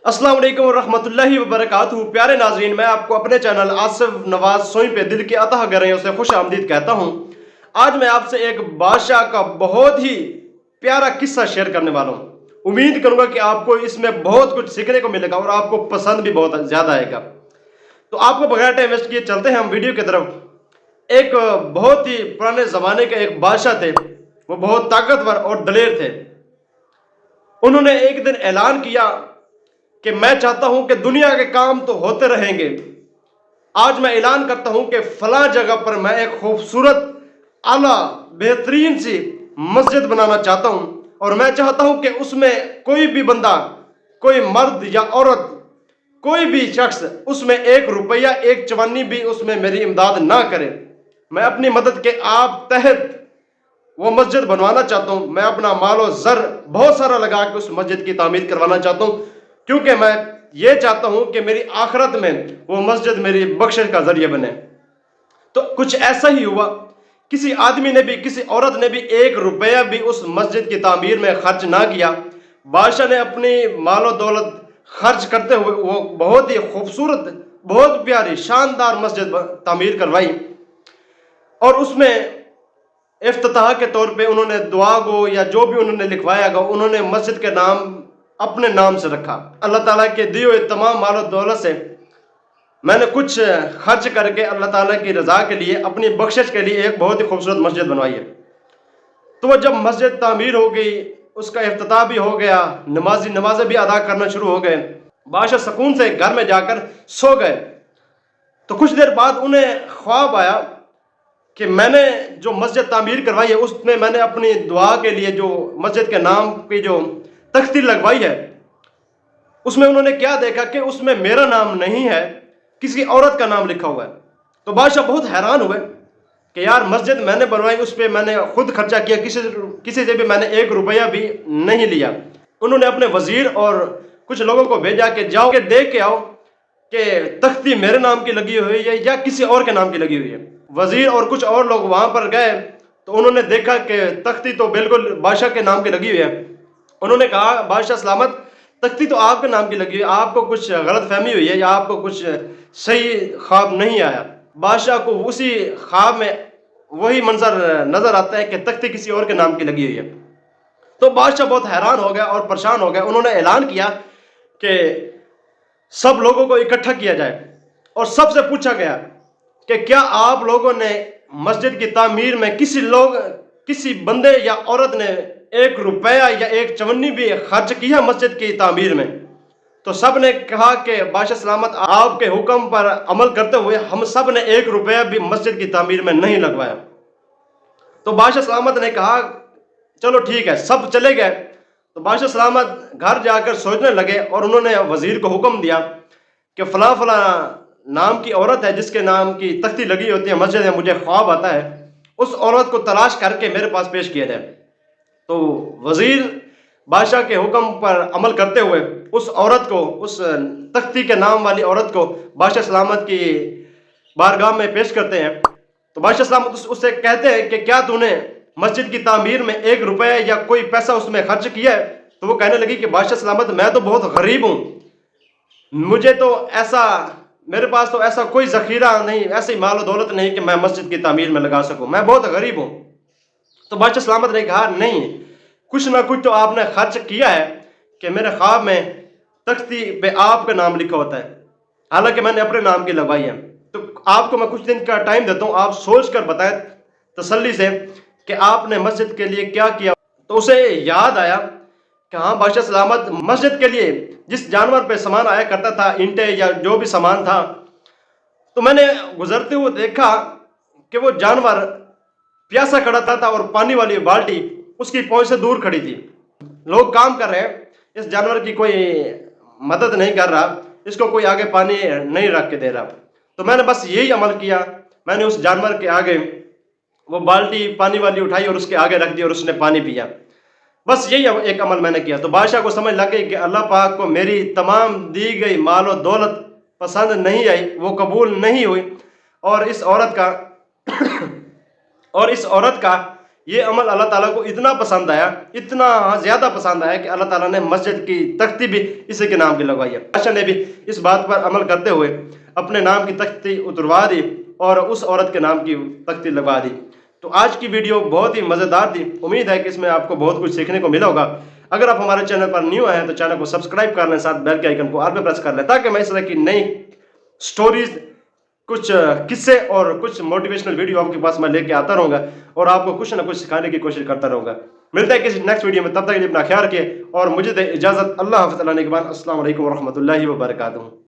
अस्सलाम वालेकुम रहमतुल्लाहि व बरकातहू। प्यारे नाजरीन, मैं आपको अपने चैनल आसिफ नवाज सोई पे दिल की अतः गहराइयों से खुश आमदीद कहता हूँ। आज मैं आपसे एक बादशाह का बहुत ही प्यारा किस्सा शेयर करने वाला हूँ। उम्मीद करूंगा कि आपको इसमें बहुत कुछ सीखने को मिलेगा और आपको पसंद भी बहुत ज़्यादा आएगा। तो आपको बगैर टाइम वेस्ट किए चलते हैं हम वीडियो की तरफ। एक बहुत ही पुराने ज़माने के एक बादशाह थे। वो बहुत ताकतवर और दलेर थे। उन्होंने एक दिन ऐलान किया कि मैं चाहता हूं कि दुनिया के काम तो होते रहेंगे, आज मैं ऐलान करता हूं कि फलां जगह पर मैं एक खूबसूरत आला बेहतरीन सी मस्जिद बनाना चाहता हूं और मैं चाहता हूं कि उसमें कोई भी बंदा, कोई मर्द या औरत, कोई भी शख्स उसमें 1 रुपया, 1 चवन्नी भी उसमें मेरी इमदाद ना करे। मैं अपनी मदद के आप तहत वो मस्जिद बनवाना चाहता हूँ। मैं अपना मालो ज़र बहुत सारा लगा के उस मस्जिद की तामीर करवाना चाहता हूँ, क्योंकि मैं ये चाहता हूँ कि मेरी आखिरत में वो मस्जिद मेरी बख्शिश का जरिया बने। तो कुछ ऐसा ही हुआ। किसी आदमी ने भी, किसी औरत ने भी 1 रुपया भी उस मस्जिद की तामीर में खर्च ना किया। बादशाह ने अपनी मालो दौलत खर्च करते हुए वो बहुत ही खूबसूरत, बहुत प्यारी, शानदार मस्जिद तामीर करवाई और उसमें इफ्तिताह के तौर पे उन्होंने दुआ गो या जो भी उन्होंने लिखवाया गो, उन्होंने मस्जिद के नाम अपने नाम से रखा। अल्लाह ताला के दिए हुए तमाम मालो दौलत से मैंने कुछ खर्च करके अल्लाह ताला की रज़ा के लिए, अपनी बख्शिश के लिए एक बहुत ही खूबसूरत मस्जिद बनवाई है। तो वह जब मस्जिद तामीर हो गई, उसका इफ्तिताह भी हो गया, नमाजें भी अदा करना शुरू हो गए, बादशाह सुकून से घर में जाकर सो गए। तो कुछ देर बाद उन्हें ख्वाब आया कि मैंने जो मस्जिद तामीर करवाई है उसमें मैंने अपनी दुआ के लिए जो मस्जिद के नाम की जो तख्ती लगवाई है, उसमें उन्होंने क्या देखा कि उसमें मेरा नाम नहीं है, किसी औरत का नाम लिखा हुआ है। तो बादशाह बहुत हैरान हुए कि यार, मस्जिद मैंने बनवाई, उस पर मैंने खुद खर्चा किया, किसी से भी मैंने 1 रुपया भी नहीं लिया। उन्होंने अपने वजीर और कुछ लोगों को भेजा कि जाओ के देख के आओ कि तख्ती मेरे नाम की लगी हुई है या किसी और के नाम की लगी हुई है। वजीर और कुछ और लोग वहां पर गए तो उन्होंने देखा कि तख्ती तो बिल्कुल बादशाह के नाम की लगी हुई है। उन्होंने कहा, बादशाह सलामत, तख्ती तो आपके नाम की लगी हुई है, आपको कुछ गलत फहमी हुई है या आपको कुछ सही ख्वाब नहीं आया। बादशाह को उसी ख्वाब में वही मंजर नजर आता है कि तख्ती किसी और के नाम की लगी हुई है। तो बादशाह बहुत हैरान हो गया और परेशान हो गया। उन्होंने ऐलान किया कि सब लोगों को इकट्ठा किया जाए और सबसे पूछा गया कि क्या आप लोगों ने मस्जिद की तामीर में किसी बंदे या औरत ने 1 रुपया या 1 चवन्नी भी खर्च किया मस्जिद की तामीर में? तो सब ने कहा कि बादशाह सलामत, आपके हुक्म पर अमल करते हुए हम सब ने 1 रुपया भी मस्जिद की तामीर में नहीं लगवाया। तो बादशाह सलामत ने कहा, चलो ठीक है। सब चले गए। तो बादशाह सलामत घर जाकर सोचने लगे और उन्होंने वजीर को हुक्म दिया कि फला फला नाम की औरत है जिसके नाम की तख्ती लगी होती है मस्जिद में, मुझे ख्वाब आता है, उस औरत को तलाश करके मेरे पास पेश किया जाए। तो वजीर बादशाह के हुक्म पर अमल करते हुए उस औरत को, उस तख्ती के नाम वाली औरत को बादशाह सलामत की बारगाह में पेश करते हैं। तो बादशाह सलामत उससे कहते हैं कि क्या तूने मस्जिद की तामीर में 1 रुपया या कोई पैसा उसमें खर्च किया है? तो वो कहने लगी कि बादशाह सलामत, मैं तो बहुत गरीब हूँ, मुझे तो ऐसा, मेरे पास तो ऐसा कोई जखीरा नहीं, ऐसी माल दौलत नहीं कि मैं मस्जिद की तामीर में लगा सकूं, मैं बहुत गरीब हूं। तो बादशाह सलामत ने कहा, नहीं, कुछ ना कुछ तो आपने खर्च किया है कि मेरे ख्वाब में तख्ती पे आपका नाम लिखा होता है, हालांकि मैंने अपने नाम की लगवाई है। तो आपको मैं कुछ दिन का टाइम देता हूं, आप सोच कर बताएं तसल्ली से कि आपने मस्जिद के लिए क्या किया। तो उसे याद आया कि हाँ, बादशाह सलामत, मस्जिद के लिए जिस जानवर पे सामान आया करता था, ईंटें या जो भी सामान था, तो मैंने गुजरते हुए देखा कि वो जानवर प्यासा खड़ा था और पानी वाली बाल्टी उसकी पहुंच से दूर खड़ी थी। लोग काम कर रहे हैं, इस जानवर की कोई मदद नहीं कर रहा, इसको कोई आगे पानी नहीं रख के दे रहा। तो मैंने बस यही अमल किया, मैंने उस जानवर के आगे वो बाल्टी पानी वाली उठाई और उसके आगे रख दी और उसने पानी पिया। बस यही एक अमल मैंने किया। तो बादशाह को समझ लग गई कि अल्लाह पाक को मेरी तमाम दी गई मालो दौलत पसंद नहीं आई, वो कबूल नहीं हुई, और इस औरत का یہ عمل اللہ تعالیٰ کو اتنا پسند آیا، اتنا زیادہ پسند آیا کہ اللہ تعالیٰ نے مسجد کی تختی بھی اسی کے نام کی لگوائی ہے۔ بادشاہ نے بھی اس بات پر عمل کرتے ہوئے اپنے نام کی تختی اتروا دی اور اس عورت کے نام کی تختی لگوا دی۔ تو آج کی ویڈیو بہت ہی مزیدار تھی، امید ہے کہ اس میں آپ کو بہت کچھ سیکھنے کو ملا ہوگا۔ اگر آپ ہمارے چینل پر نیو ہیں تو چینل کو سبسکرائب کر لیں، ساتھ بیل کے آئیکن کو آل پہ پریس کر لیں، تاکہ میں اس طرح کی نئی سٹوریز، کچھ قصے اور کچھ موٹیویشنل ویڈیو آپ کے پاس میں لے کے آتا رہوں گا اور آپ کو کچھ نہ کچھ سکھانے کی کوشش کرتا رہوں گا۔ ملتا ہے کسی نیکسٹ ویڈیو میں، تب تک کے لیے اپنا خیال رکھیے اور مجھے دے اجازت۔ اللہ حافظ، اللہ نگہبان، السلام علیکم ورحمۃ اللہ وبرکاتہ۔